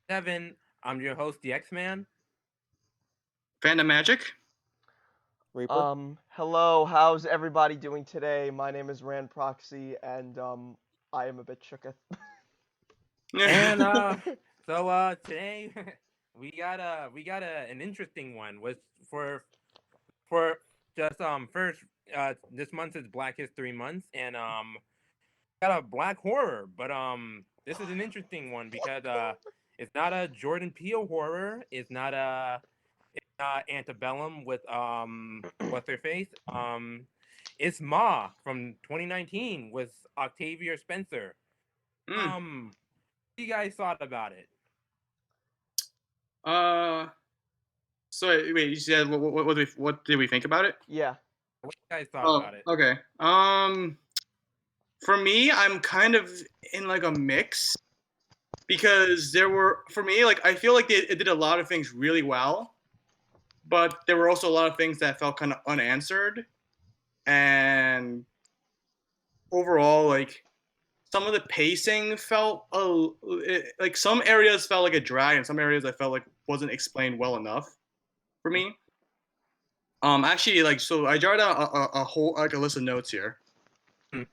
Seven. I'm your host, the X-Man. Phantom Magic. Reaper. Hello, how's everybody doing today? My name is Rand Proxy, and I am a bit shooketh. And today we got an interesting one. Was for just first this month is Black History Month, and got a black horror, but this is an interesting one because it's not a Jordan Peele horror. It's not Antebellum with what's her face. It's Ma from 2019 with Octavia Spencer. Mm. What you guys thought about it? Uh. So wait, you said what did we think about it? Yeah. What you guys thought Oh, about it? okay. For me, I'm kind of in like a mix because for me, like I feel like it did a lot of things really well, but there were also a lot of things that felt kind of unanswered, and overall, like some of the pacing felt like some areas felt like a drag, and some areas I felt like wasn't explained well enough for me. Actually, like, so I jotted down a whole like a list of notes here. Hmm.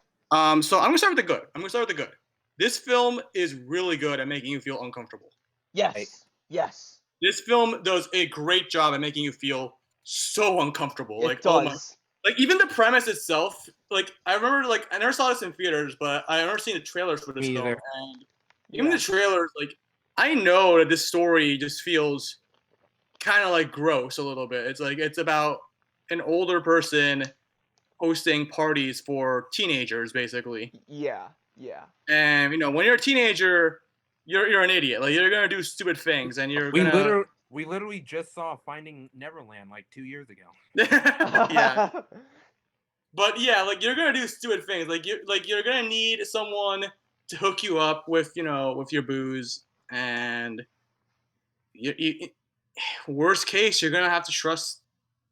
So I'm gonna start with the good. This film is really good at making you feel uncomfortable. Yes. Right. Yes. This film does a great job at making you feel so uncomfortable. It Like, oh my, does. like even the premise itself. Like, I remember, like, I never saw this in theaters, but I remember seeing the trailers for this Me film, either. and even Yeah. the trailers, like, I know that this story just feels kind of like gross a little bit. It's like it's about an older person hosting parties for teenagers, basically. Yeah. Yeah. And when you're a teenager, you're an idiot. Like you're gonna do stupid things, and you're We gonna literally just saw Finding Neverland like 2 years ago. yeah. But yeah, like you're gonna do stupid things. You're gonna need someone to hook you up with with your booze, and you worst case you're gonna have to trust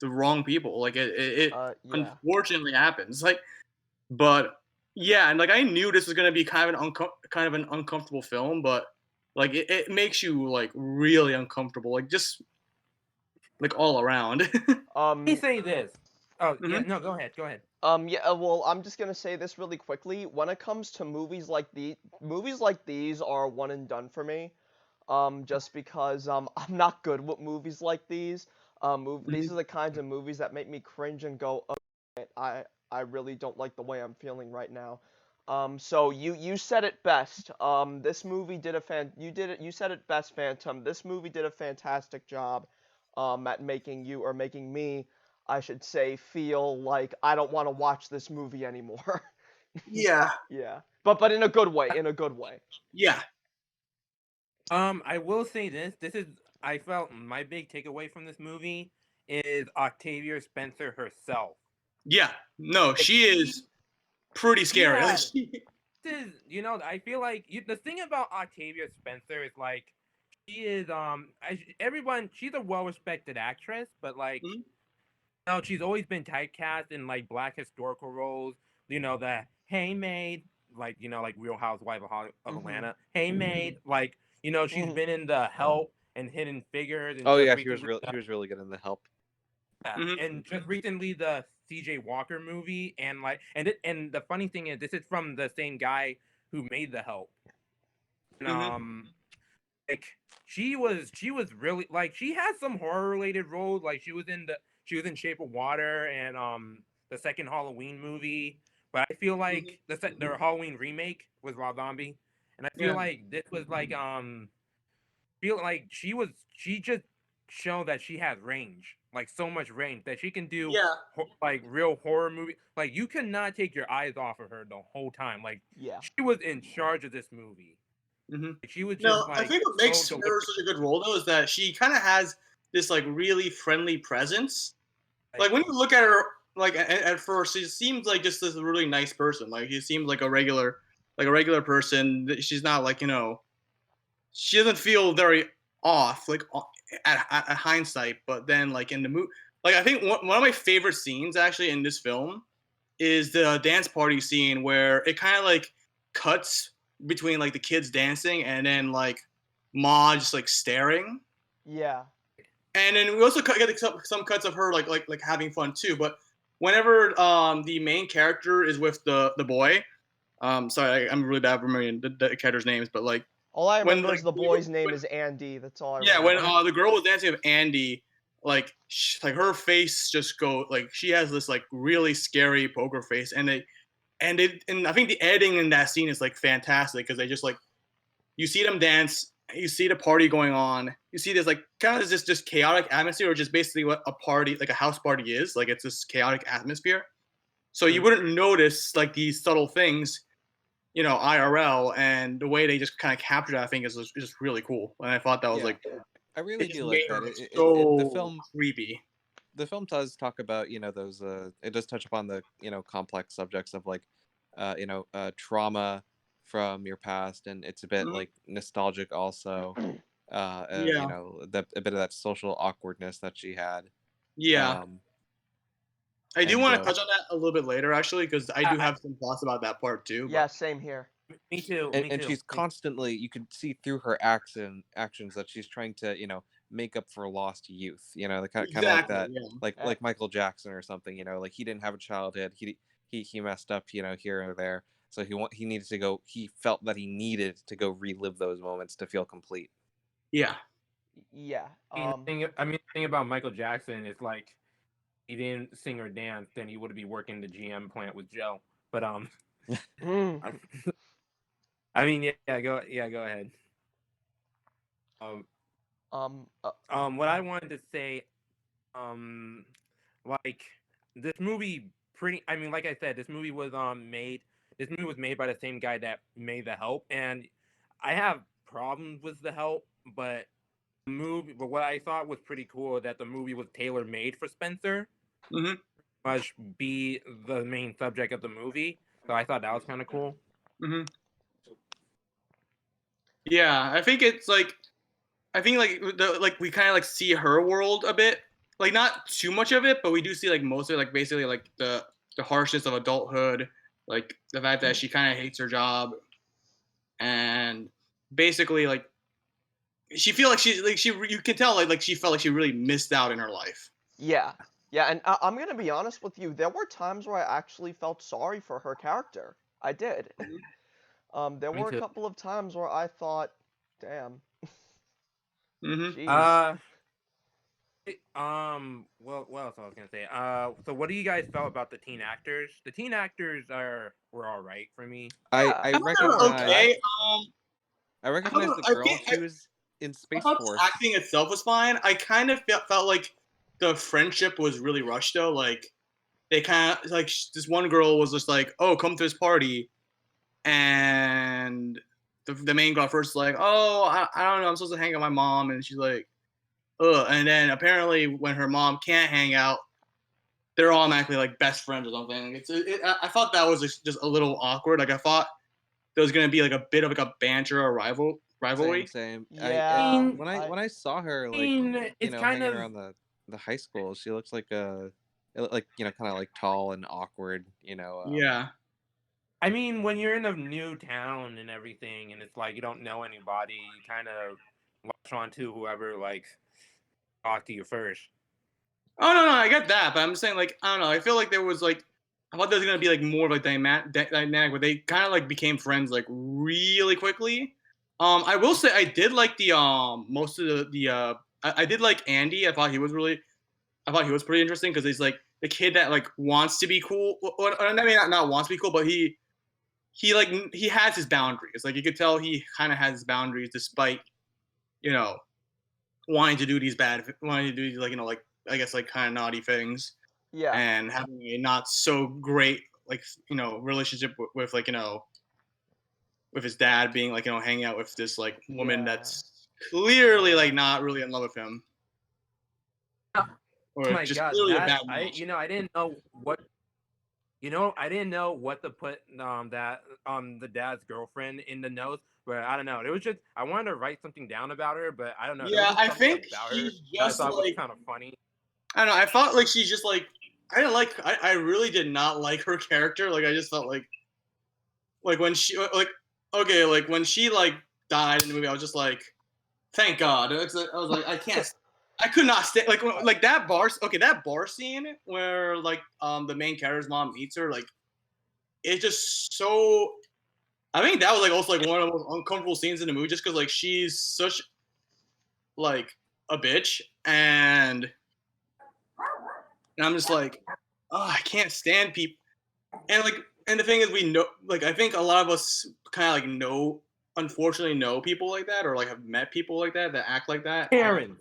the wrong people. Like it Yeah. unfortunately happens. Like, but yeah, and like I knew this was gonna be kind of an uncomfortable film, but like it makes you like really uncomfortable, like just like all around. Let me Um. say this. Oh yeah, hmm no, go ahead, go ahead. Yeah. Well, I'm just gonna say this really quickly. When it comes to movies like these are one and done for me. Just because I'm not good with movies like these. These are hmm the kinds of movies that make me cringe and go, oh, shit, I really don't like the way I'm feeling right now. So you said it best. This movie did a fan. You did it. You said it best, Phantom. This movie did a fantastic job, at making me, I should say, feel like I don't want to watch this movie anymore. yeah, Yeah, but in a good way. In a good way. yeah, I will say this. This is I felt my big takeaway from this movie is Octavia Spencer herself. yeah. No, Like she is pretty she scary. Like has this is I feel like the thing about Octavia Spencer is like she is everyone she's a well respected actress, but like Mhm, she's always been typecast in like black historical roles. The Hey Maid, like like Real Housewife of Mhm. Atlanta. Hey Maid, like she's Mhm. been in The Help and Hidden Figures, and Oh just yeah, recently, she was really good in The Help. mhm, the C.J. Walker movie, and the funny thing is, this is from the same guy who made The Help. And, mhm. like she was really like she has some horror related roles. Like she was in Shape of Water and the second Halloween movie. But I feel Mhm. like their Halloween remake was Rob Zombie, and I feel Yeah. like this was like feel like she just showed that she has range, like so much range that she can do Yeah. like real horror movie. Like you cannot take your eyes off of her the whole time. Like Yeah. she was in charge of this movie. hmm Like, she was No, just I like think what so makes her deliberate. such a good role though is that she kind of has this like really friendly presence. Like, Like when you look at her, like at first, she seems like just this really nice person. Like she seems like a regular person. She's not like she doesn't feel very off, like at hindsight. But then like in the movie, like I think one of my favorite scenes actually in this film is the dance party scene where it kind of like cuts between like the kids dancing and then like Ma just like staring. Yeah. And then we also get some cuts of her like having fun too. But whenever the main character is with the boy, sorry, I'm really bad remembering the characters' names, but like All I when remember is the boy's name is Andy. That's all I yeah, remember. when the girl was dancing with Andy, like like her face just go like she has this like really scary poker face, and I think the editing in that scene is like fantastic because they just like you see them dance, you see the party going on, you see this like kind of just chaotic atmosphere, or just basically what a party like a house party is, like it's this chaotic atmosphere. So you wouldn't notice like these subtle things, you know, IRL, and the way they just kind of captured that, I think is just really cool. And I thought that was Yeah. like I really it just do made like that. her The so film creepy. does talk about, you know, those it does touch upon the, you know, complex subjects of like trauma from your past, and it's a bit Mhm. like nostalgic also. You Yeah, know, a bit of that social awkwardness that she had. yeah. Um I do and want to touch on that a little bit later, actually, because I do I, have some thoughts about that part too. Yeah, But same here. me too. and, Me and too. she's constantly, you could see through her actions that she's trying to, you know, make up for lost youth, you know, the kind of like exactly, that, yeah, like Michael Jackson or something, you know, like he didn't have a childhood, he messed up, you know, here or there, so he needed to go, he felt that he needed to go relive those moments to feel complete. yeah, Yeah. The thing about Michael Jackson is like he didn't sing or dance, then he would be working the GM plant with Joe. But mm, I mean, go ahead. Um, um. what I wanted to say, um, like this movie, pretty. I mean, like I said, this movie was made. This movie was made by the same guy that made The Help, and I have problems with The Help, but but what I thought was pretty cool that the movie was tailor made for Spencer, hmm much be the main subject of the movie. So I thought that was kind of cool. hmm yeah. I think it's like I think like like we kind of like see her world a bit, like not too much of it, but we do see like most of it, like basically like the harshness of adulthood, like the fact that she kind of hates her job, and basically like she feel like she you can tell like she felt like she really missed out in her life. Yeah. Yeah, and I'm gonna be honest with you. There were times where I actually felt sorry for her character. I did. There Me were a too. couple of times where I thought, "Damn, hmm jeez." What else I was gonna say? So what do you guys felt about the teen actors? The teen actors were all right for me. I Yeah, I I thought they were recognize okay. I I thought, recognize the I, girl. think, She was in I Space thought the Force. acting itself was fine. I kind of felt like the friendship was really rushed though. Like they kind of like this one girl was just like, "Oh, come to this party," and the main girl first like, "Oh, I don't know, I'm supposed to hang out with my mom," and she's like, "Ugh," and then apparently when her mom can't hang out, they're automatically like best friends or something. I thought that was just a little awkward. Like I thought there was gonna be like a bit of like a banter or rivalry. Same. Yeah, When I saw her, I like, mean, you it's know, kind hanging of. around the high school, she looks like like, you know, kind of like tall and awkward, you know. Yeah. I mean, when you're in a new town and everything, and it's like you don't know anybody, you kind of latch on to whoever like talk to you first. Oh no, I get that, but I'm saying like I don't know. I feel like there was like I thought there was gonna be like more of like dynamic, where they kind of like became friends like really quickly. I will say I did like the most of I did like Andy. I thought he was pretty interesting because he's like the kid that like wants to be cool. Or, I mean not wants to be cool, but he has his boundaries. Like you could tell he kind of has his boundaries despite you know wanting to do these like like I guess like kind of naughty things yeah, and having a not so great like relationship with like with his dad being like hanging out with this like woman yeah. that's clearly Yeah. like not really in love with him Oh or my just god, clearly a that bad match. I didn't know what I didn't know what to put that the dad's girlfriend in the notes, but I don't know. It was just I wanted to write something down about her, but I don't know. There was Yeah, just I something think about her she's that I just thought was like kind of funny. I don't know. I thought like she's just like I didn't like. I really did not like her character. Like I just felt like when she like okay like when she like died in the movie, I was just like Thank God. I was like, I could not stay like that bar. Okay, that bar scene where like the main character's mom meets her, like it's just so. I think that was like also like one of the most uncomfortable scenes in the movie, just because like she's such like a bitch, and I'm just like, oh, I can't stand people. And like, and the thing is, we know, like, I think a lot of us kind of like unfortunately know people like that, or like have met people like that that act like that. Karens.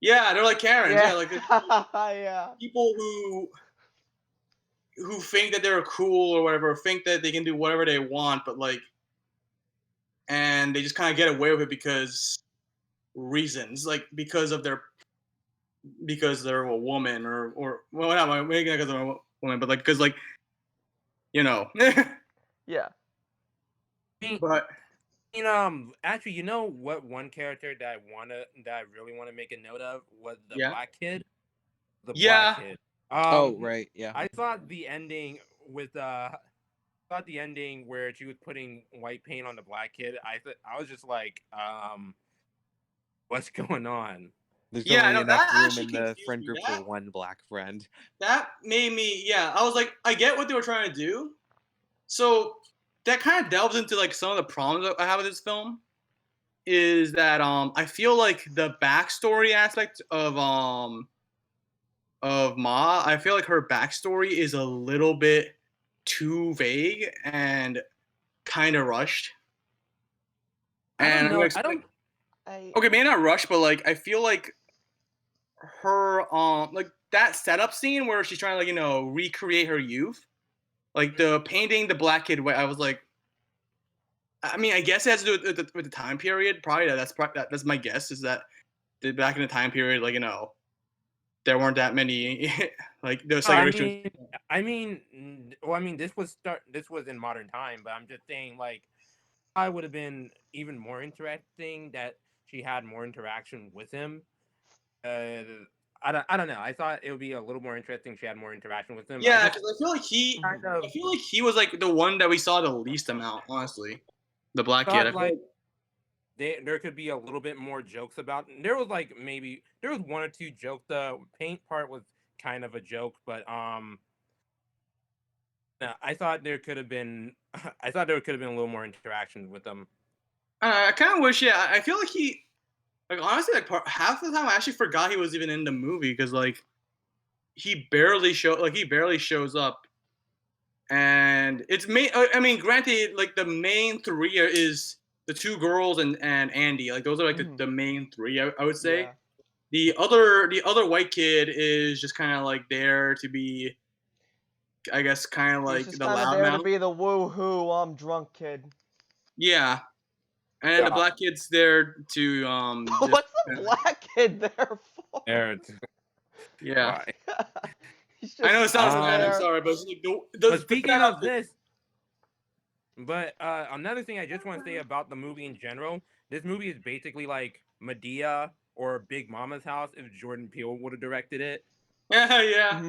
Yeah, they're like Karens. Yeah, like Yeah. people who think that they're cool or whatever, think that they can do whatever they want, but like, and they just kind of get away with it because reasons, like because they're a woman or well, not maybe because they're a woman, but like because like you know. Yeah. But Actually, you know what? One character that I really want to make a note of was the yeah, black kid. The yeah, black kid. Oh right, yeah. I thought the ending with thought the ending where she was putting white paint on the black kid. I was just like, what's going on? There's yeah. only No, enough that room actually in the confused friend me. group for one black friend. That made me. Yeah, I was like, I get what they were trying to do. So that kind of delves into like some of the problems that I have with this film. Is that I feel like the backstory aspect of Ma, I feel like her backstory is a little bit too vague and kind of rushed. I And don't I'm gonna know. I explain. don't. Okay, maybe not rushed, but like I feel like her like that setup scene where she's trying to like recreate her youth, like the painting the black kid. I was like, I mean, I guess it has to do with the time period. Probably that's my guess is that back in the time period, like there weren't that many like there was like Well, I mean, this was in modern time, but I'm just saying, like, I would have been even more interesting that she had more interaction with him. I don't know. I thought it would be a little more interesting if she had more interaction with him. Yeah, because Kind I of feel like he was like the one that we saw the least amount, honestly. The black kid. I thought feel like there could be a little bit more jokes about. There was like maybe there was one or two jokes. The paint part was kind of a joke, but no, I thought there could have been. I thought there could have been a little more interaction with them. I kind of wish. Yeah, I feel like like honestly, like half the time I actually forgot he was even in the movie because like he barely shows up, and it's main. I mean, granted, like the main three is the two girls and Andy. Like those are like the main three. I would say. Yeah. The other white kid is just kind of like there to be, I guess, kind of He's like just the kind of there to loudmouth. be the woo-hoo, I'm drunk kid. Yeah, and the black kid's there to just What's the black kid there for? There, yeah. why? He's I know it just sounds kinda bad. I'm there. sorry, but it's like But speaking of this, another thing I just want to say about the movie in general, this movie is basically like Medea or Big Mama's House if Jordan Peele would have directed it. yeah.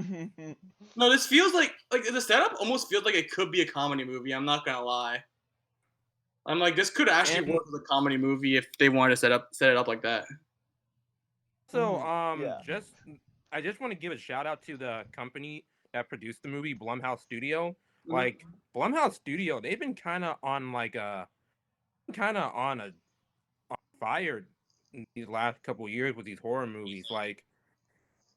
No, this feels like the setup almost feels like it could be a comedy movie. I'm not gonna lie. I'm like this could actually And- work as a comedy movie if they wanted to set it up like that. So, Yeah. I just want to give a shout out to the company that produced the movie, Blumhouse Studio. Mhm. Like Blumhouse Studio, they've been kind of on on fire in these last couple years with these horror movies. Like,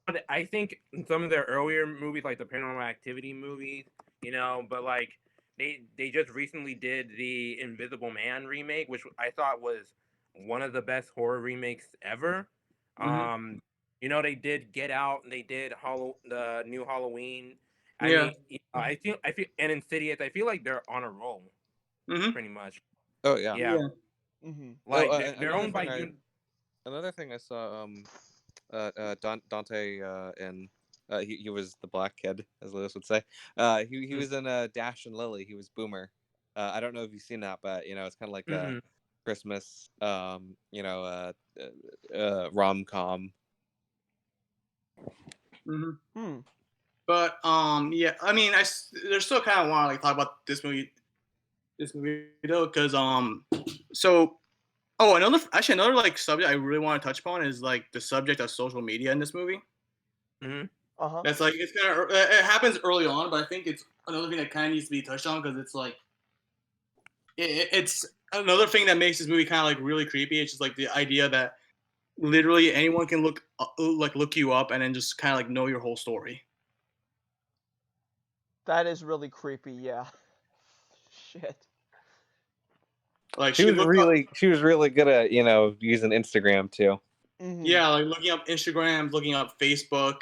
but I think some of their earlier movies, like the Paranormal Activity movies, but like they just recently did the Invisible Man remake, which I thought was one of the best horror remakes ever. Mhm. They did Get Out, and they did the new Halloween. I Yeah. mean, I feel, and Insidious. I feel like they're on a roll, Mhm. pretty much. Oh yeah. Yeah, like they're another owned by. another thing I saw Dante in he was the black kid, as Lewis would say. He was in Dash and Lily. He was Boomer. I don't know if you've seen that, but it's kind of like a Christmas rom-com. Mhm. But yeah, I mean, there's still kind of want to like talk about this movie though, because so Oh, another like subject I really want to touch upon is like the subject of social media in this movie. Hmm. Uh-huh. That's like it's kind of it happens early on, but I think it's another thing that kind of needs to be touched on because it's like it's another thing that makes this movie kind of like really creepy. It's just like the idea that literally anyone can look you up and then just kind of like know your whole story. That is really creepy, yeah. Shit. Like She she was looked up, really good at using Instagram too. Mm-hmm. yeah, like looking up Instagram, looking up Facebook.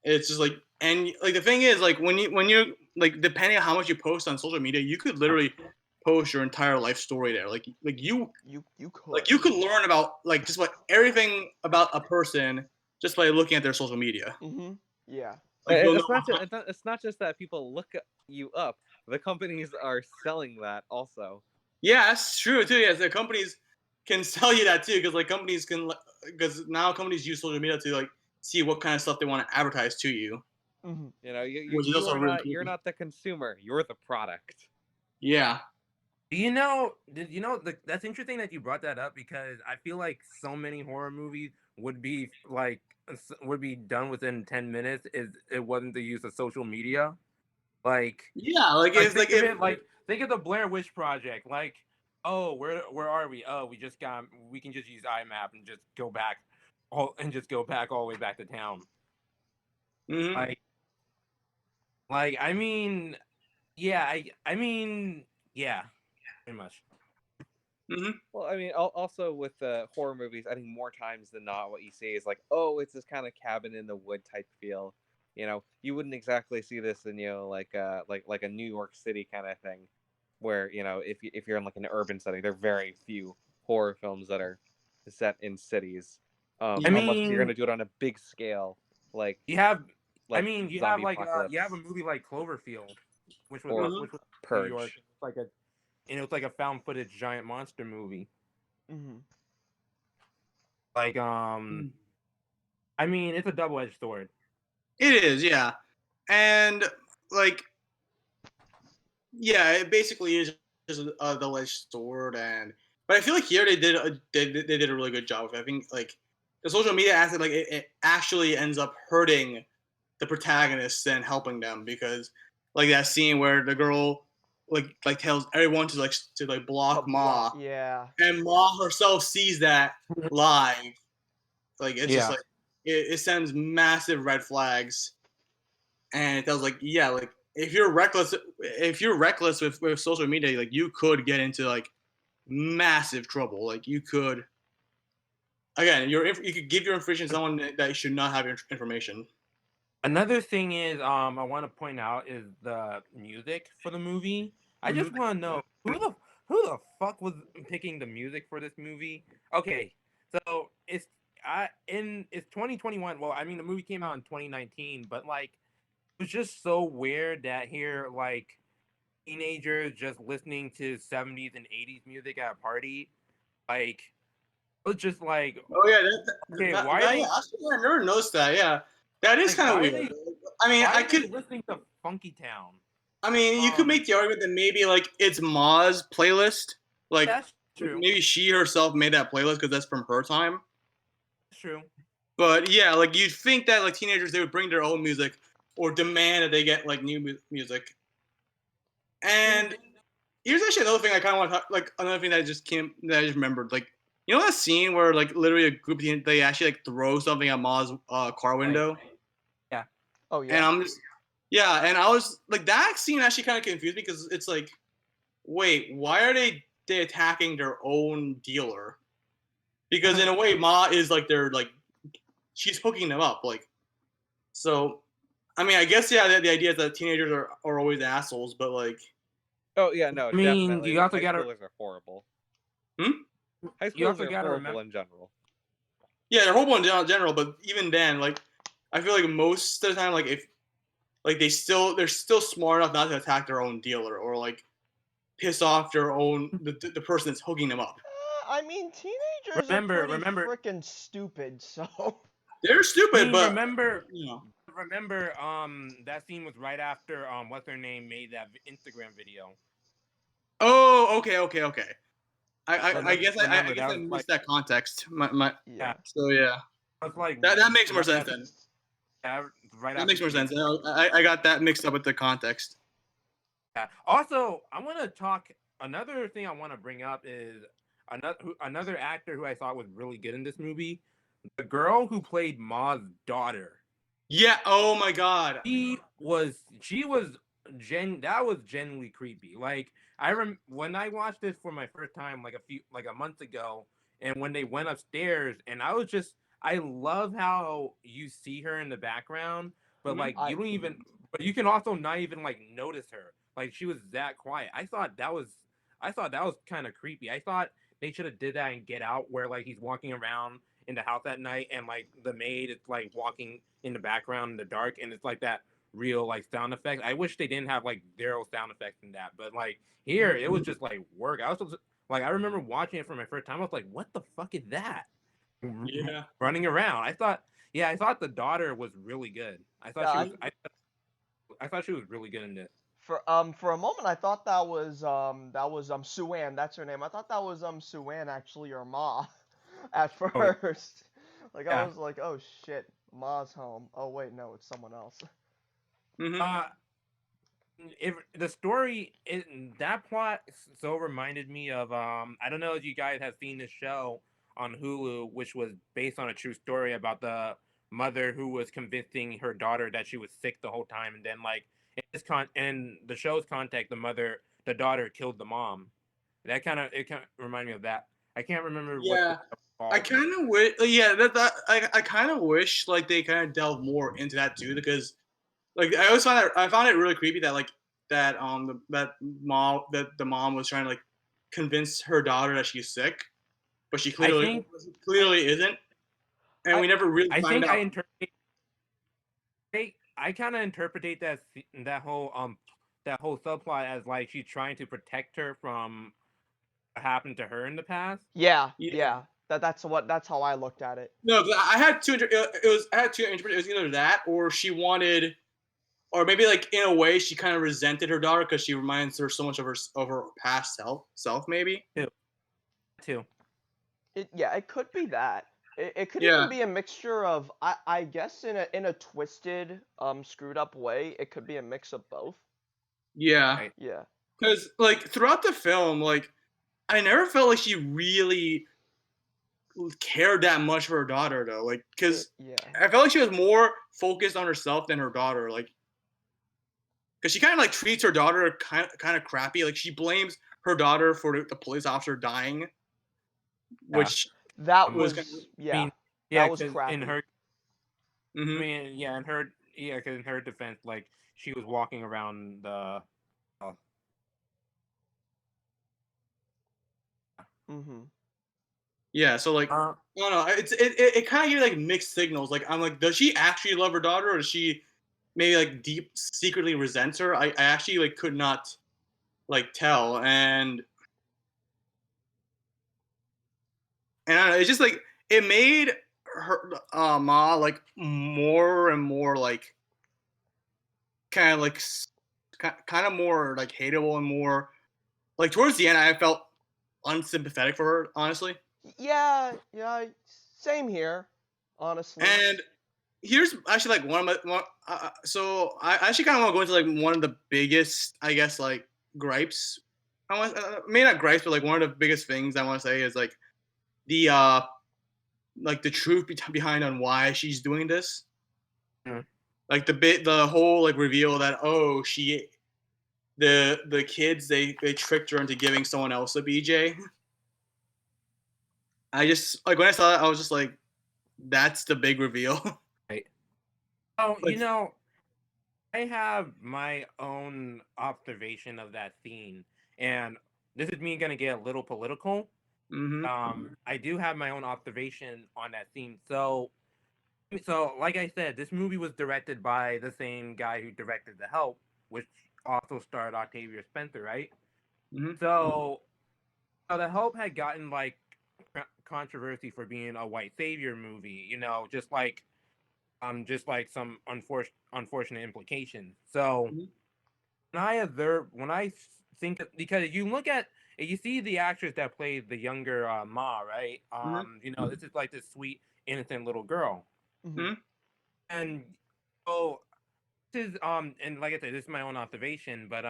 It's just like, and like the thing is, like when you're like depending on how much you post on social media, you could literally post your entire life story there. You could. you could learn about like just about everything about a person just by looking at their social media. Mm-hmm. Yeah. Like you'll know, It's not just that people look you up. The companies are selling that also. yeah, that's true too. Yeah, the companies can sell you that too because like companies can because now companies use social media to like see what kind of stuff they want to advertise to you, Mm-hmm. You know, which is also really you're cool. not the consumer. You're the product. Yeah. Did you know that's interesting that you brought that up because I feel like so many horror movies would be like would be done within 10 minutes if it wasn't the use of social media. Like Yeah, like like it's think like of if it like think of the Blair Witch Project. Like, oh, where are we? Oh, we can just use iMap and just go back all the way back to town. mhm. Like I mean, yeah, I mean, yeah, pretty much. Well, I mean, also with horror movies, I think more times than not, what you see is like, oh, it's this kind of cabin in the wood type feel. You know, you wouldn't exactly see this in like a New York City kind of thing, where if you're in like an urban setting, there are very few horror films that are set in cities, I unless you're mean, gonna do it on a big scale, like you have like you have zombie like apocalypse you have a movie like Cloverfield, or Mhm. which was New York. Purge. It's like a and it was like a found footage giant monster movie. Mm-hmm. Like I mean, it's a double edged sword. It is, yeah. And like yeah, it basically is just a double-edged sword but I feel like here they did a really good job with it. I think like the social media aspect like it actually ends up hurting the protagonists and helping them because like that scene where the girl like tells everyone to like block Ma Yeah. and Ma herself sees that live. Like it's just Yeah. like it sends massive red flags and it tells like yeah like if you're reckless with social media like you could get into like massive trouble like you could again you could give your information to someone that should not have your information. Another thing is, I want to point out is the music for the movie. I just Mhm. want to know who the fuck was picking the music for this movie. Okay, so it's 2021. Well, I mean the movie came out in 2019, but like it was just so weird that here like teenagers just listening to 70s and 80s music at a party. Like it was just like, Oh yeah, okay, why are yeah, they actually, I never noticed that. Yeah, that is like kind of why are weird. they I mean, why are they listening to Funky Town? you could make the argument that maybe like it's Ma's playlist. Like That's true. maybe she herself made that playlist because that's from her time. That's true. But yeah, like you'd think that like teenagers they would bring their own music or demand that they get like new music. And here's actually another thing I kind of want to talk. Like another thing that I just remembered. Like you know that scene where like literally a group of teenagers they actually like throw something at Ma's car window. Yeah. Oh And yeah. I'm just yeah, and I was like that scene actually kind of confused me because it's like, wait, why are they attacking their own dealer? Because in a way, Ma is like they're like she's hooking them up, like so. I mean, I guess yeah, the idea is that teenagers are always assholes, but like, Oh yeah, no, I mean, definitely. you Like also high gotta schoolers are horrible. hmm? High you schoolers also are gotta horrible remember. in general. Yeah, they're horrible in general, but even then, like, I feel like most of the time, like if like they're still smart enough not to attack their own dealer or like piss off their own the person that's hooking them up. I mean, teenagers are pretty Remember. freaking stupid, so. They're I stupid, mean, but you know. remember. That scene was right after what's her name made that Instagram video. Oh, okay. I guess I remember, guess that I was missed like, that context. My Yeah. so yeah, was like that makes more right sense after, then. right That after makes more she sense. I got that mixed up with the context. Yeah. Also, I want to talk. Another thing I want to bring up is another actor who I thought was really good in this movie. The girl who played Ma's daughter. Yeah. Oh my god. She was that was genuinely creepy. Like when I watched this for my first time like a month ago, and when they went upstairs, and I love how you see her in the background, but Mhm. like I you don't even but you can also not even like notice her. Like she was that quiet. I thought that was kind of creepy. I thought they should have did that in Get Out, where like he's walking around in the house at night, and like the maid is like walking in the background in the dark, and it's like that real like sound effects. I wish they didn't have like zero sound effects in that, but like here it was just like work. I remember watching it for my first time. I was like, what the fuck is that? Yeah. Running around. I thought the daughter was really good. I thought Yeah, she I- was. I thought she was really good in it. for a moment I thought that was Sue-Ann, that's her name. I thought that was Sue-Ann actually, or Ma at Oh first. Like I yeah. was like, oh shit, Ma's home. Oh wait, no, it's someone else. Hmm. Uh, if the story that plot so reminded me of I don't know if you guys have seen this show on Hulu, which was based on a true story about the mother who was convincing her daughter that she was sick the whole time, and then like in the show's context, the daughter killed the mom. It kind of reminded me of that. I can't remember what the Yeah. show I called. kind of wish. Yeah. I kind of wish like they kind of delve more into that too, because like I found it really creepy that like that the mom was trying to like convince her daughter that she's sick, but she I think clearly isn't, and I we never really I find think I out. interpret I kind of interpretate that whole subplot as like she's trying to protect her from what happened to her in the past. Yeah, Yeah. yeah. That's how I looked at it. No, 'cause I had two. I had two interpretations. It was either that, or she wanted, or maybe like in a way she kind of resented her daughter because she reminds her so much of her past self maybe. Too. Yeah, it could be that. It could even Yeah. be a mixture of, I guess, in a twisted, screwed up way. It could be a mix of both. Yeah. Right. Yeah. Because like throughout the film, like I never felt like she really cared that much for her daughter though. Like because Yeah. I felt like she was more focused on herself than her daughter. Like because she kind of like treats her daughter kind of crappy. Like she blames her daughter for the police officer dying, Yeah. which That was was, kind of. I yeah, mean, yeah, that was because in crappy. her, I Mm-hmm. mean, yeah, because in her defense, like she was walking around the. Mm-hmm. Yeah, so like Uh, I don't know. It kind of gives like mixed signals. Like I'm like, does she actually love her daughter, or does she maybe like deep secretly resents her? I actually like could not like tell, and I don't know, it's just like it made her Ma like more and more like kind of like kind of more like hateable and more like towards the end I felt unsympathetic for her honestly. Yeah, yeah. Same here, honestly. And here's actually like one of my so I actually kind of want to go into like one of the biggest I guess like gripes. I want maybe not gripes, but like one of the biggest things I want to say is the uh like the truth behind on why she's doing this. mm, Like the whole like reveal that oh she the kids they tricked her into giving someone else a BJ. I just like when I saw that I was just like that's the big reveal. right. Oh, Like I have my own observation of that scene, and this is me gonna get a little political. mhm. I do have my own observation on that scene. So like I said, this movie was directed by the same guy who directed The Help, which also starred Octavia Spencer, right? Mhm. So The Help had gotten like controversy for being a white savior movie, just like some unfortunate implications. So Mhm. when I think because you look at you see the actress that played the younger Ma, right? Mhm. You know, this is like this sweet, innocent little girl, Mhm. and so this is and like I said, this is my own observation, but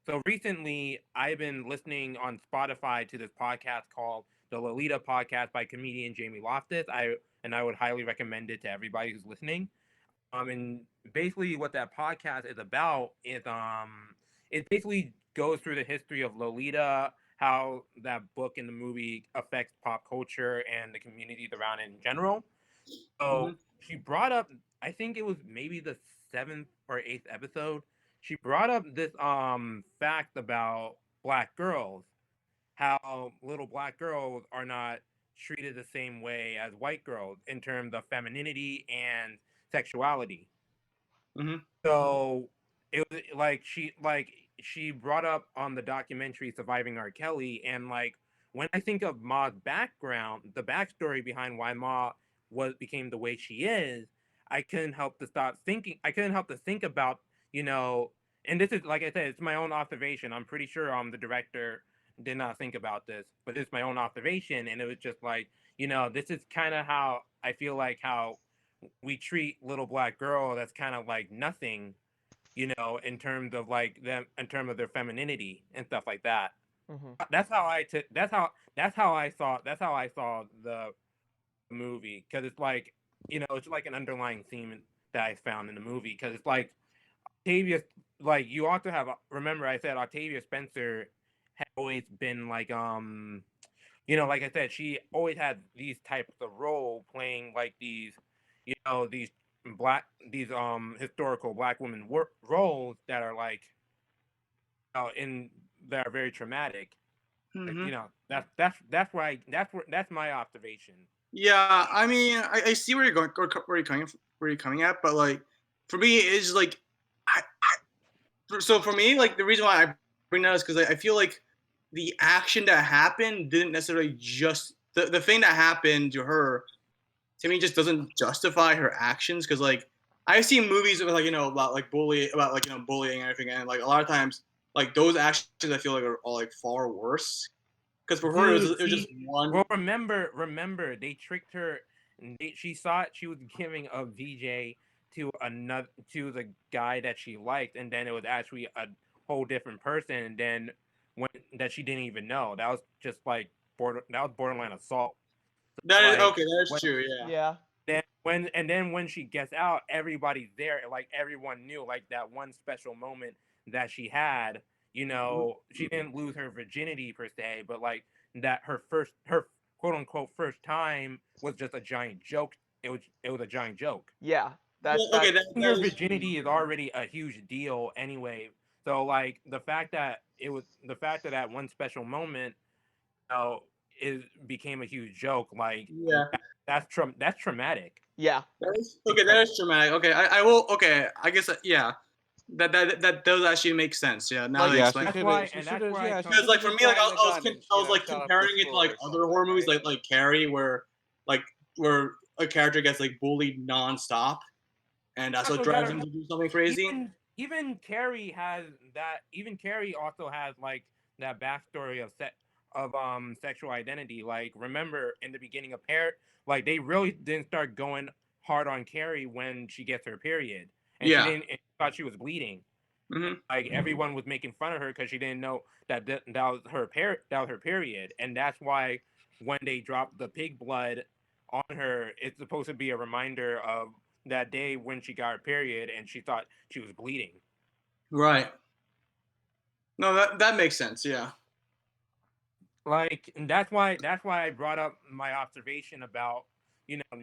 so recently I've been listening on Spotify to this podcast called the Lolita Podcast by comedian Jamie Loftus. I would highly recommend it to everybody who's listening. And basically what that podcast is about is it basically goes through the history of Lolita, how that book and the movie affects pop culture and the communities around it in general. So Mhm. she brought up, I think it was maybe the seventh or eighth episode. She brought up this fact about black girls, how little black girls are not treated the same way as white girls in terms of femininity and sexuality. Mhm. So it was like she brought up on the documentary Surviving R. Kelly, and like when I think of Ma's background, the backstory behind why Ma was became the way she is, I couldn't help to stop thinking. I couldn't help to think about, you know, and this is like I said, it's my own observation. I'm pretty sure the director did not think about this, but it's my own observation, and it was just like, this is kind of how I feel like how we treat little black girl that's kind of like nothing, in terms of like them, in terms of their femininity and stuff like that. Mhm. That's how I took. That's how I saw the movie, because it's like, it's like an underlying theme that I found in the movie, because it's like Octavia, like you also have, remember I said Octavia Spencer had always been like like I said, she always had these types of role playing like these black these historical black women roles that are like in that are very traumatic. Like, Mhm. that's my observation. Yeah, I mean, I see where you're going, where you're coming at, but like, for me, it's like, so for me, like the reason why I bring that is because I feel like the action that happened didn't necessarily just the thing that happened to her to me just doesn't justify her actions because like I've seen movies about like about like bullying and everything, and like a lot of times like those actions I feel like are all like far worse because for her Dude, it was just see, one. well, remember, they tricked her. And she thought she was giving a VJ to the guy that she liked, and then it was actually a whole different person. And then when that she didn't even know, that was just like that was borderline assault. That is Like okay. That is when true. Yeah. Yeah. then when she gets out, everybody's there. Like everyone knew, like that one special moment that she had. Mhm. She didn't lose her virginity per se, but like that her quote unquote first time was just a giant joke. It was a giant joke. Yeah. Well, okay, That's Your that is true. virginity is already a huge deal anyway. So like the fact that that one special moment, know, is became a huge joke. Like Yeah. that's traumatic. yeah. That is okay. Because That is traumatic. Okay, I will. Okay, I guess yeah. That does actually make sense. Yeah. Now Like, that you yeah, explain. she should have, yeah, she Because should have like for just me, like gotten the I was gun and, I was like shot up the comparing it to school like or other something, horror movies right? like Carrie, like where a character gets like bullied nonstop, and that's what also drives gotta him to do something crazy. even Carrie has that. Even Carrie also has like that backstory of sexual identity. Like remember in the beginning of Hair, like they really didn't start going hard on Carrie when she gets her period, and she Yeah. didn't and thought she was bleeding. Hmm. Like everyone was making fun of her because she didn't know that was that was her period, and that's why when they dropped the pig blood on her, it's supposed to be a reminder of that day when she got her period and she thought she was bleeding. Right. No, that makes sense. Yeah. Like, and that's why I brought up my observation about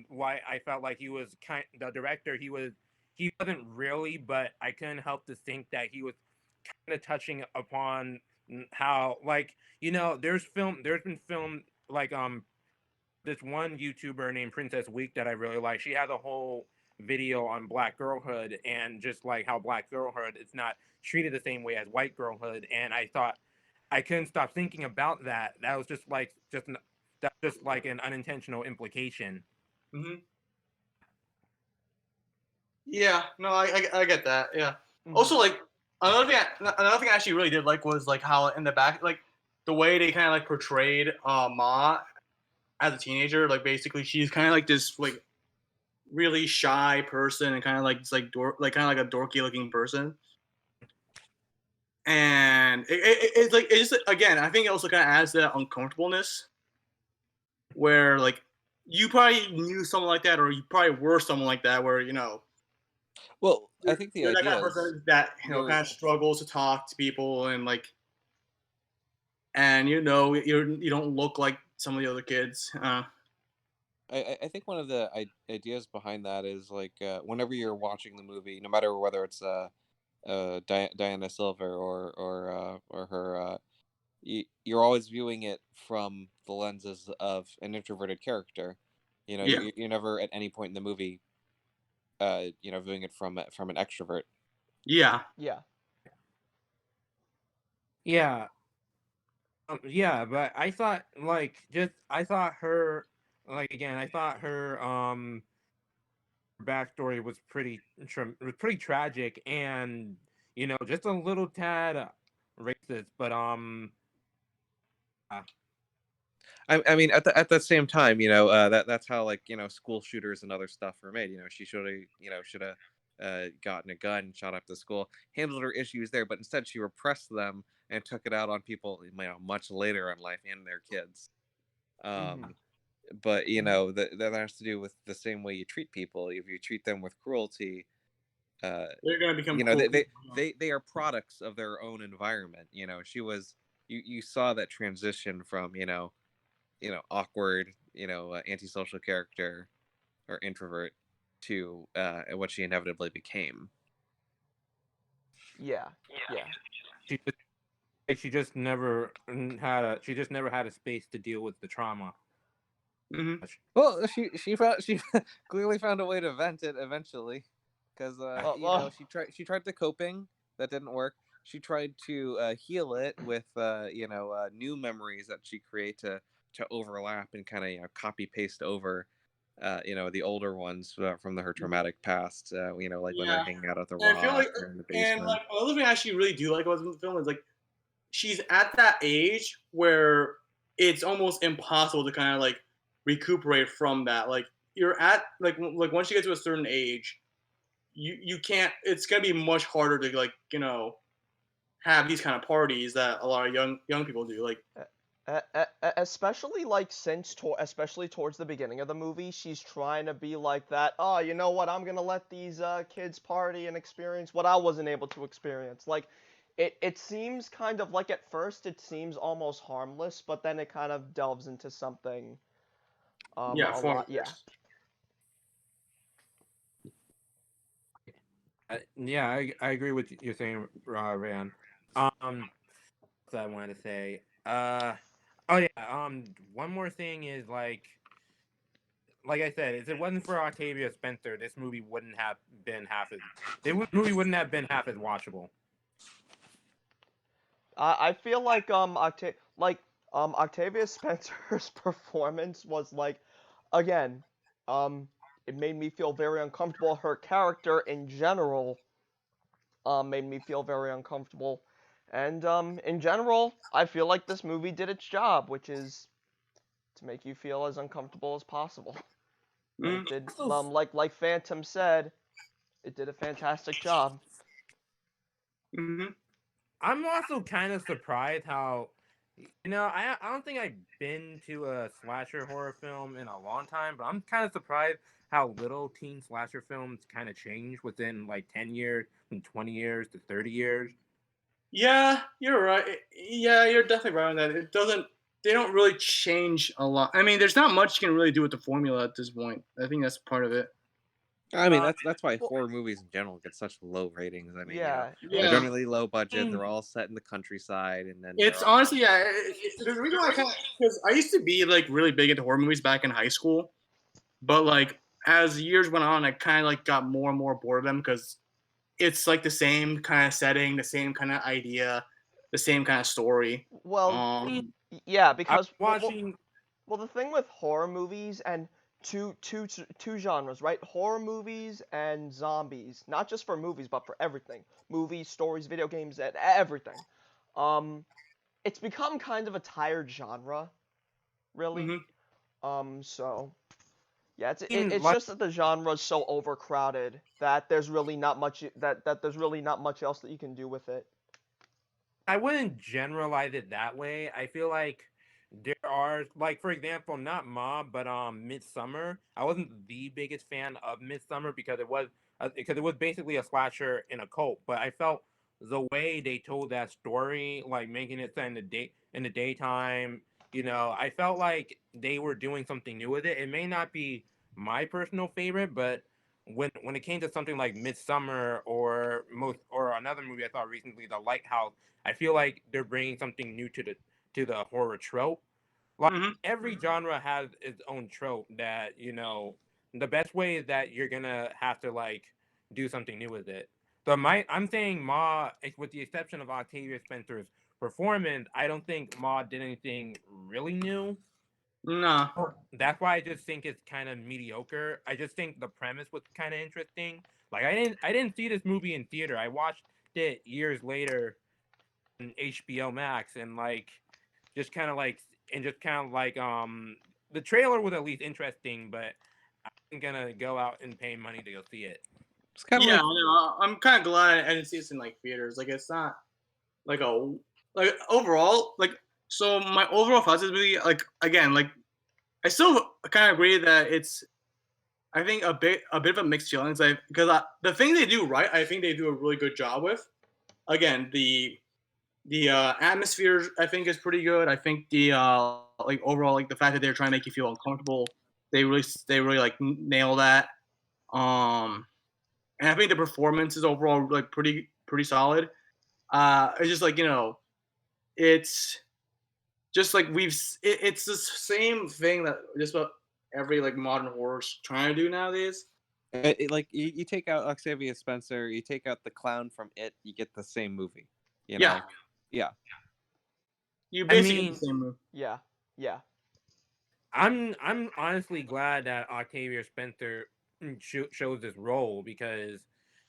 why I felt like he was the director. He wasn't really, but I couldn't help to think that he was kind of touching upon how like there's been film like this one YouTuber named Princess Week that I really like. She has a whole video on black girlhood and just like how black girlhood is not treated the same way as white girlhood. And I thought I couldn't stop thinking about that. That was just like an unintentional implication. Hmm. Yeah. No, I get that. Yeah. Mhm. Also, like another thing I actually really did like was like how in the back, like the way they kind of like portrayed Ma as a teenager, like basically she's kind of like this like really shy person and kind of like it's like kind of like a dorky looking person. And it's like it's just again, I think it also kind of adds that uncomfortableness where like you probably knew someone like that, or you probably were someone like that, where Well, I think the you're that kind idea of is person that you're kind of struggles to talk to people and like, and you don't look like some of the other kids. I think one of the ideas behind that is like whenever you're watching the movie, no matter whether it's Diana Silver or her, you're always viewing it from the lenses of an introverted character. You know, Yeah, you're never at any point in the movie, viewing it from an extrovert. yeah, Yeah. Yeah, yeah, but I thought I thought her backstory was was pretty tragic and just a little tad racist, but I mean, at the same time, that's how like school shooters and other stuff are made. She should have gotten a gun, shot up the school, handled her issues there, but instead she repressed them and took it out on people much later in life and their kids. Mhm. But that has to do with the same way you treat people. If you treat them with cruelty, they're gonna become you know cool. they are products of their own environment. She was you saw that transition from awkward, antisocial character or introvert to what she inevitably became. Yeah. Yeah. she just, she just never had a space to deal with the trauma. Hmm. Well, she clearly found a way to vent it eventually, because Well, she tried the coping, that didn't work. She tried to heal it with new memories that she create to overlap and kind of copy paste over the older ones from her traumatic past. Like when they're Yeah, hanging out at the and I feel rock like, or in the and basement. like another thing I actually really do like about the film is like she's at that age where it's almost impossible to kind of like recuperate from that. Like you're at like once you get to a certain age, you can't. It's gonna be much harder to like have these kind of parties that a lot of young people do. Like especially like especially towards the beginning of the movie, she's trying to be like that. Oh, you know what? I'm gonna let these kids party and experience what I wasn't able to experience. Like, it seems kind of like at first it seems almost harmless, but then it kind of delves into something yeah, a far lot. Yeah. worse. Yeah, I agree with you're saying, Ryan. What I wanted to say. Oh yeah. One more thing is like I said, if it wasn't for Octavia Spencer, this movie wouldn't have been movie wouldn't have been half as watchable. I feel like Octavia Spencer's performance was like, again, it made me feel very uncomfortable. Her character in general made me feel very uncomfortable. And in general, I feel like this movie did its job, which is to make you feel as uncomfortable as possible. And Mm, it did, Also, like Phantom said, it did a fantastic job. mm-hmm. I'm also kind of surprised how I don't think I've been to a slasher horror film in a long time, but I'm kind of surprised how little teen slasher films kind of change within like 10 years, from 20 years to 30 years. Yeah, you're right. Yeah, you're definitely right on that. It doesn't. They don't really change a lot. I mean, there's not much you can really do with the formula at this point. I think that's part of it. I mean, Uh, that's why Well, horror movies in general get such low ratings. I mean, yeah, they're Yeah, generally low budget. mm, They're all set in the countryside, and then it's they're all honestly yeah. The reason why I kind of because I used to be like really big into horror movies back in high school, but like as years went on, I kind of like got more and more bored of them because it's like the same kind of setting, the same kind of idea, the same kind of story. well, mm, yeah, I'm because watching. well, the thing with horror movies and two genres, right? Horror movies and zombies, not just for movies, but for everything. Movies, stories, video games, and everything. Um, it's become kind of a tired genre, really. Mhm. So yeah, mean, it's like, just that the genre's so overcrowded that there's really not much that there's really not much else that you can do with it. I wouldn't generalize it that way. I feel like there are, like, for example, not Mob, but Midsummer. I wasn't the biggest fan of Midsummer because it was basically a slasher in a cult. But I felt the way they told that story, like making it set in the daytime, I felt like they were doing something new with it. It may not be my personal favorite, but when it came to something like Midsummer or another movie I saw recently, The Lighthouse, I feel like they're bringing something new to the horror trope. Like, Mhm. every genre has its own trope that the best way is that you're gonna have to like do something new with it. So I'm saying Ma, with the exception of Octavia Spencer's performance, I don't think Ma did anything really new. No. That's why I just think it's kind of mediocre. I just think the premise was kind of interesting. Like, I didn't see this movie in theater. I watched it years later on HBO Max, and just kind of like the trailer was at least interesting, but I'm gonna go out and pay money to go see it. It's kind of Yeah, like I know. I'm kind of glad I didn't see this in like theaters. Like it's not like overall like so my overall thoughts is really like again like I still kind of agree that it's I think a bit of a mixed feelings like because the thing they do right I think they do a really good job with again the atmosphere I think is pretty good. I think the like overall like the fact that they're trying to make you feel uncomfortable they really like nail that. Um, and I think the performance is overall like pretty solid. It's just like it's just like it's the same thing that just about every like modern horror's trying to do nowadays. like you take out Octavia Spencer, you take out the clown from It, you get the same movie. You Yeah, know, yeah. you I basically get mean, the same move. Yeah, yeah. I'm honestly glad that Octavia Spencer shows this role because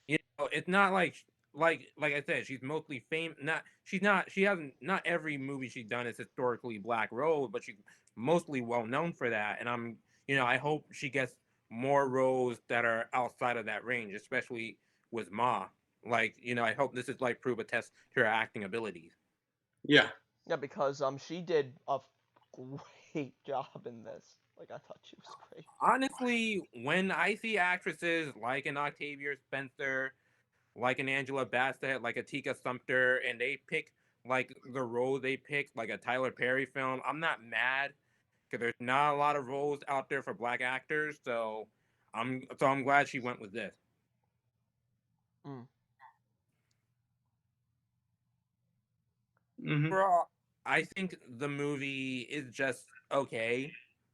it's not like I said, she's mostly famous. She hasn't not every movie she's done is historically black roles, but she's mostly well known for that. And I hope she gets more roles that are outside of that range, especially with Ma. Like, I hope this is like prove a test to her acting abilities. Yeah, Yeah, because she did a great job in this. Like I thought she was great. Honestly, when I see actresses like an Octavia Spencer, like an Angela Bassett, like a Tika Sumpter, and they pick like the role they picked, like a Tyler Perry film, I'm not mad because there's not a lot of roles out there for black actors. So I'm glad she went with this. Mm. hmm Overall, I think the movie is just okay.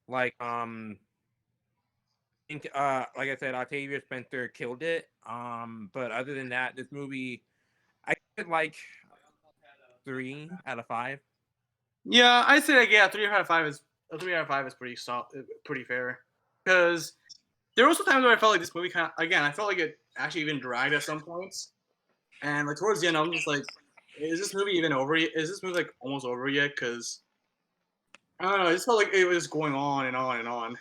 Like think like I said, Octavia Spencer killed it. But other than that, this movie I give it like 3 out of 5. yeah. I'd say like yeah, 3 out of 5 is pretty solid, pretty fair. Because there were also times where I felt like this movie kind of again I felt like it actually even dragged at some points, and like towards the end I'm just like, is this movie even over yet? Is this movie like almost over yet? Because I don't know, I just felt like it was going on and on and on.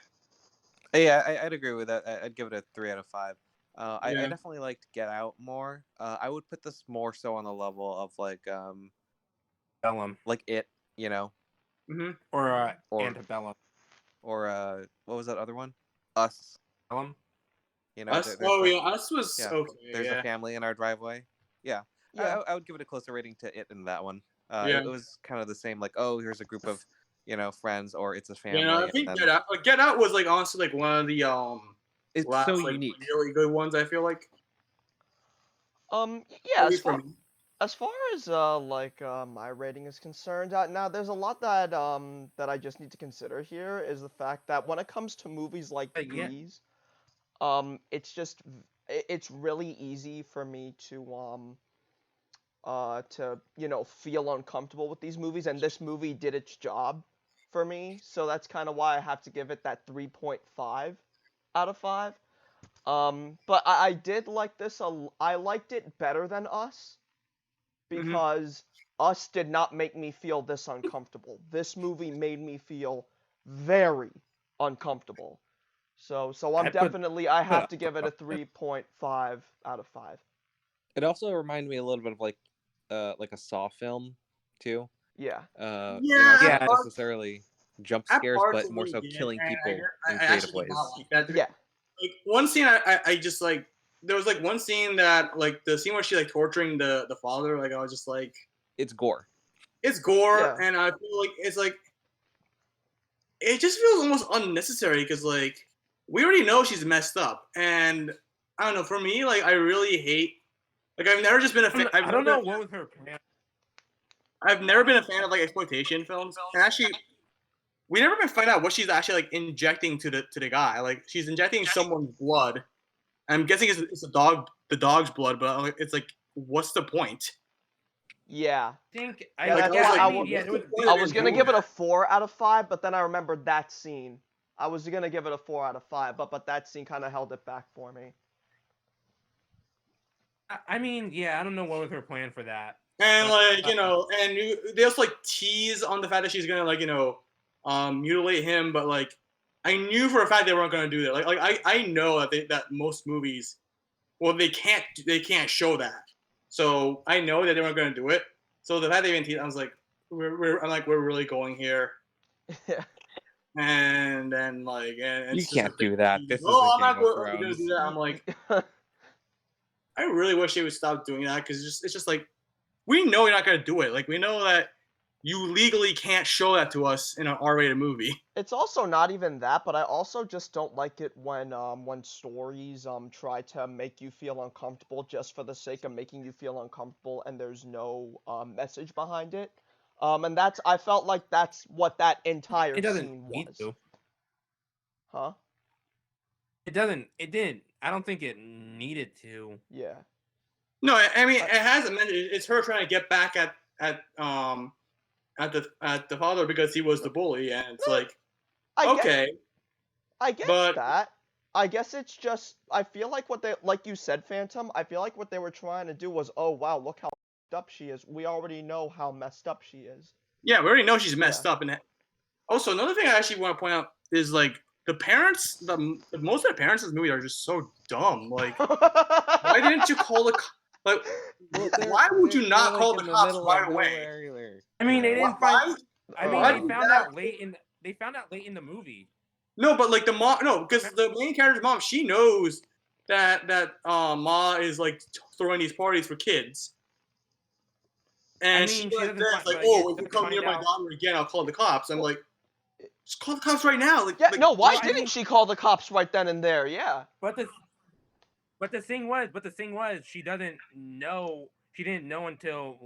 Yeah, I'd agree with that. I'd give it a 3 out of 5. I Yeah. definitely liked Get Out more. I would put this more so on the level of Bellum like It, you know, hmm or or Antebellum. what was that other one? Us. Bellum. You know, Us. there's Oh like yeah, Us was yeah, okay. there's a Yeah. family in our driveway. Yeah, Yeah. I would give it a closer rating to It in that one. Yeah. It was kind of the same, like, oh, here's a group of friends, or it's a You know, family, I and think then Get Out was like honestly like one of the it's so last like unique. really good ones. I feel like Yeah. at least for me. As far as my rating is concerned, now there's a lot that I just need to consider here is the fact that when it comes to movies like Yeah. these, it's just it's really easy for me to feel uncomfortable with these movies, and this movie did its job for me, so that's kind of why I have to give it that 3.5 out of 5. But I did like this. I liked it better than Us hmm because Us did not make me feel this uncomfortable. This movie made me feel very uncomfortable. So I'm definitely, I have to give it a 3.5 out of 5. It also reminded me a little bit of like a Saw film too. Yeah. Not necessarily jump At scares, parts but of more it, so yeah, killing and people in I creative actually did ways. not like that. Yeah. Like one scene, I just like there was like one scene that like the scene where she like torturing the father. Like I was just like, It's gore. it's gore, Yeah. and I feel like it's like it just feels almost unnecessary because like we already know she's messed up, and I don't know. For me, like I really hate. Like I've never just been a fan. I don't know what was her plan. I've never been a fan of like exploitation films, and actually, we never even find out what she's actually like injecting to the guy. Like she's injecting someone's blood. I'm guessing it's the dog's blood, but it's like, what's the point? Yeah. I think Yeah, Like, that's I was why like, yeah, there was I was gonna give it a 4 out of 5, but then I remembered that scene. I was gonna give it a 4 out of 5, but that scene kind of held it back for me. I mean, yeah, I don't know what was her plan for that. And like and they also like tease on the fact that she's gonna like mutilate him, but like I knew for a fact they weren't gonna do that. Like I know that most movies, well, they can't show that. So I know that they weren't gonna do it. So the fact they even teased, I was like, we're really going here. Yeah. And then like and You can't do that. This is I'm not Game of gonna do Thrones. that. I'm like, I really wish they would stop doing that because it's just like we know you're not gonna do it. Like we know that you legally can't show that to us in an R-rated movie. It's also not even that, but I also just don't like it when stories try to make you feel uncomfortable just for the sake of making you feel uncomfortable and there's no message behind it. And I felt like that's what that entire It doesn't scene need was. to. Huh? It doesn't. It didn't. I don't think it needed to. Yeah. No, I mean it has a message. It's her trying to get back at the father because he was the bully, and it's like I get but that. I guess it's just I feel like what they like you said, Phantom. I feel like what they were trying to do was, oh wow, look how messed up she is. We already know how messed up she is. yeah, we already know she's messed up. And also another thing I actually want to point out is like the parents. Most of the parents in this movie are just so dumb. Like, why didn't you call the like? Why would you not call the cops right away? I mean, they didn't find. I mean, Why they did found that- out late in. They found out late in the movie. No, but like the mom, no, because the main character's mom, she knows that Ma is like throwing these parties for kids, and I mean, she she like, doesn't says, find- like, but oh, it's if you gonna come near find my out- daughter again, I'll call the cops. I'm like, just call the cops right now. Like, Yeah, like, no, why I didn't mean- she call the cops right then and there? Yeah. But the thing was, she doesn't know. She didn't know until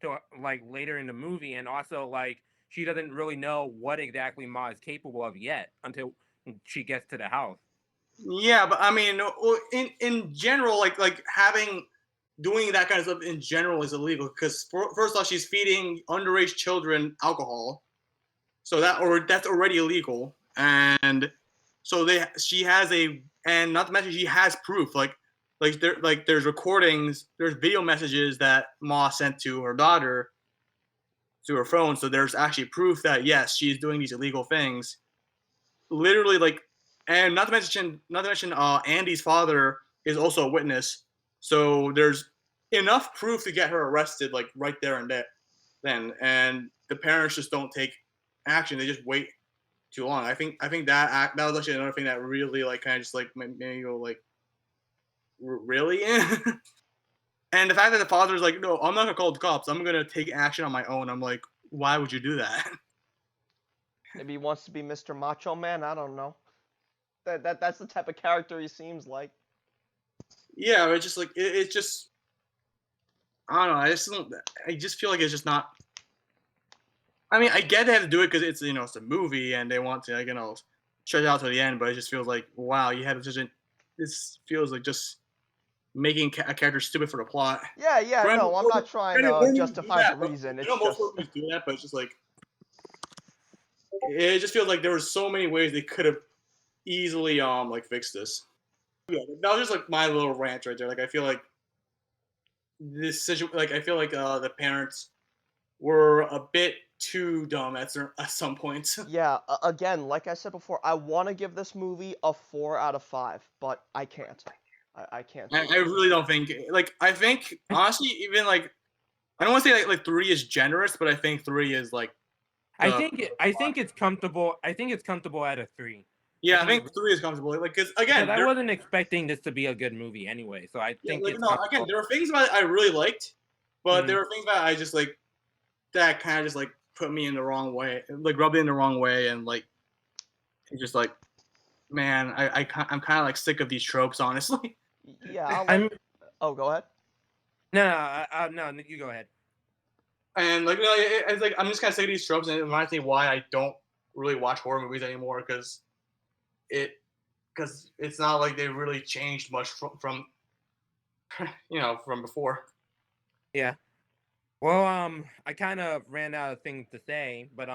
till like later in the movie, and also like she doesn't really know what exactly Ma is capable of yet until she gets to the house. Yeah, but I mean, in general, like doing that kind of stuff in general is illegal because first off, she's feeding underage children alcohol, so that's already illegal, and so she has and not to mention she has proof there's recordings, there's video messages that Ma sent to her daughter to her phone, so there's actually proof that yes, she's doing these illegal things, literally like. And not to mention, Andy's father is also a witness, so there's enough proof to get her arrested, like right there and then. And the parents just don't take action; they just wait too long. I think that was actually another thing that really like kind of just like made me go like, really. And the fact that the father's like, no, I'm not gonna call the cops. I'm gonna take action on my own. I'm like, why would you do that? Maybe he wants to be Mr. Macho Man. I don't know. That's the type of character he seems like. Yeah, it's just like it's just. I don't know. I just feel like it's just not. I mean, I get they have to do it because it's it's a movie and they want to stretch it out to the end, but it just feels like wow, you had such this feels like just making a character stupid for the plot. Yeah, Granted, no, I'm not trying to movies do justify that, the reason. I It's know most just movies do that, but it's just like it just feels like there were so many ways they could have easily like fixed this. Yeah, that was just like my little rant right there. Like I feel like this situation, like I feel like the parents were a bit too dumb at some points. Yeah, again, like I said before, I want to give this movie a 4 out of 5, but I can't. I can't do I it. really don't think like I think honestly even like I don't want to say like 3 is generous, but I think 3 is like the I think it's comfortable. I think it's comfortable at a 3. yeah I think think 3 is comfortable like because because again I there wasn't expecting this to be a good movie anyway, so I yeah think like it's no again comfortable. there were things about it I really liked, but there Mhm. were things that I just like that kind of just like put me in the wrong way, like rubbed me in the wrong way, and like it's just like man I'm kind of like sick of these tropes honestly. Yeah, I I'm like. Oh, go ahead. no, you go ahead. And like, no, it's like I'm just kind of sick of these tropes, and it reminds me why I don't really watch horror movies anymore it because it's not like they really changed much from from before. Yeah. Well, I kind of ran out of things to say, but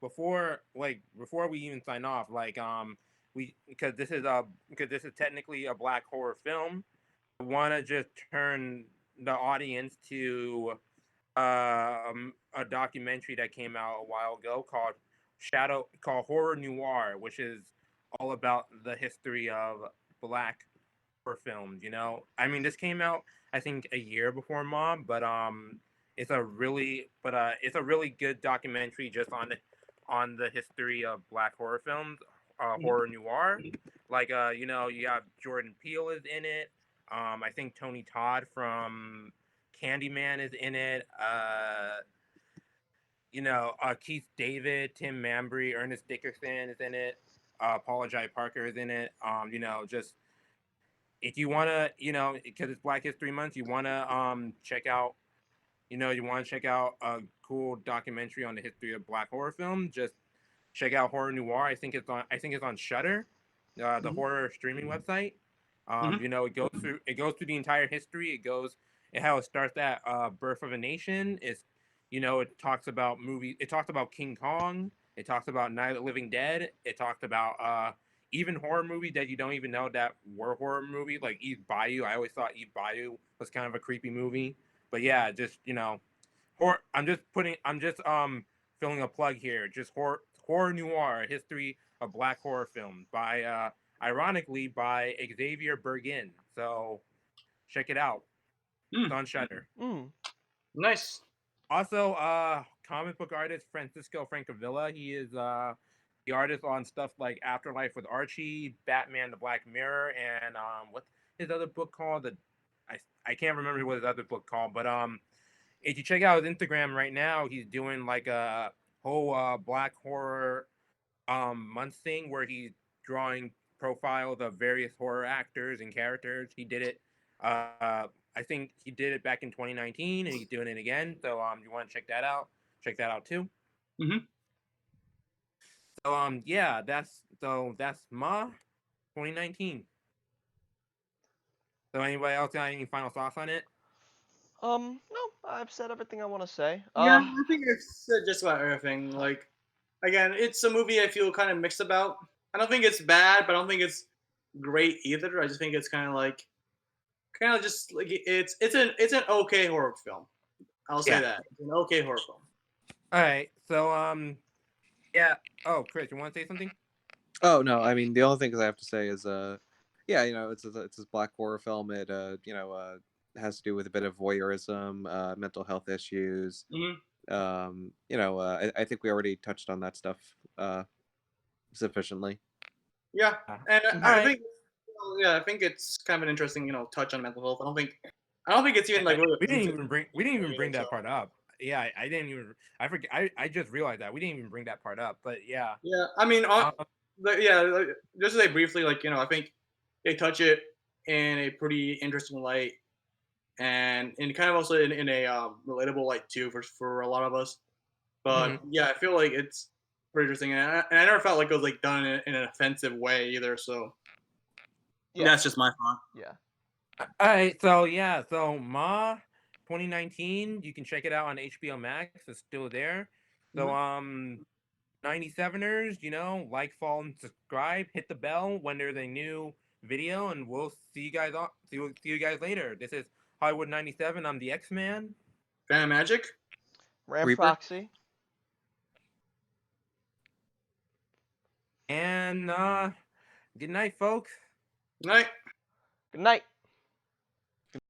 before we even sign off, like we because this is technically a black horror film. I want to just turn the audience to a documentary that came out a while ago called Horror Noir, which is all about the history of black horror films. I mean, this came out I think a year before Mom, but it's a really good documentary just on the history of black horror films, horror noir. Like you have Jordan Peele is in it. I think Tony Todd from Candyman is in it. Keith David, Tim Mambry, Ernest Dickerson is in it. Paula Jai Parker is in it. Just if you wanna, because it's Black History Month, you wanna check out, a cool documentary on the history of black horror film. Just check out Horror Noir. I think it's on Shudder, the Mhm. horror streaming website. Mhm. It goes through the entire history. How it starts at Birth of a Nation. It talks about movies. It talks about King Kong. It talks about Night of the Living Dead. It talked about even horror movies that you don't even know that were horror movies, like East Bayou. I always thought East Bayou was kind of a creepy movie, but yeah, just horror. I'm just filling a plug here. Just horror noir, history of black horror films by ironically by Xavier Bergin. So check it out. It's Mm, on Shudder. Mm. nice. Also, comic book artist Francisco Francavilla. He is the artist on stuff like Afterlife with Archie, Batman: The Black Mirror, and what's his other book called? I can't remember what his other book called, but if you check out his Instagram right now, he's doing like a whole black horror month thing where he's drawing profiles of various horror actors and characters. He did it. I think he did it back in 2019, and he's doing it again. So you want to check that out? Check that out too. Mhm. So yeah, that's Ma 2019. So anybody else got any final thoughts on it? No, I've said everything I want to say. Yeah, I think it's just about everything. Like, again, it's a movie I feel kind of mixed about. I don't think it's bad, but I don't think it's great either. I just think it's kind of just like it's an okay horror film. I'll say Yeah. that it's an okay horror film. All right. So yeah. Oh, Chris, you want to say something? Oh no, I mean the only thing I have to say is yeah, it's this black horror film. It has to do with a bit of voyeurism, mental health issues. Mhm. I think we already touched on that stuff sufficiently. Yeah, and All I right. think yeah, I think it's kind of an interesting touch on mental health. I don't think it's even like really We didn't offensive even bring either, that so. part up. Yeah, I didn't even. I forget. I just realized that we didn't even bring that part up. But yeah. Yeah, I mean, Um, yeah, like, just to say briefly, like I think they touch it in a pretty interesting light, and kind of also in a relatable light too for a lot of us. But mhm. yeah, I feel like it's pretty interesting, and I never felt like it was like done in an offensive way either. So Yeah, that's just my thought. yeah. All right. So yeah. So Ma 2019. You can check it out on HBO Max. It's still there. So Mhm. 97ers, like, follow, and subscribe. Hit the bell when there's a new video, and we'll see you guys later. This is Hollywood 97. I'm the X-Man. Phantom Magic. Ram Reaper? Proxy. And good night, folks. Night. Good night.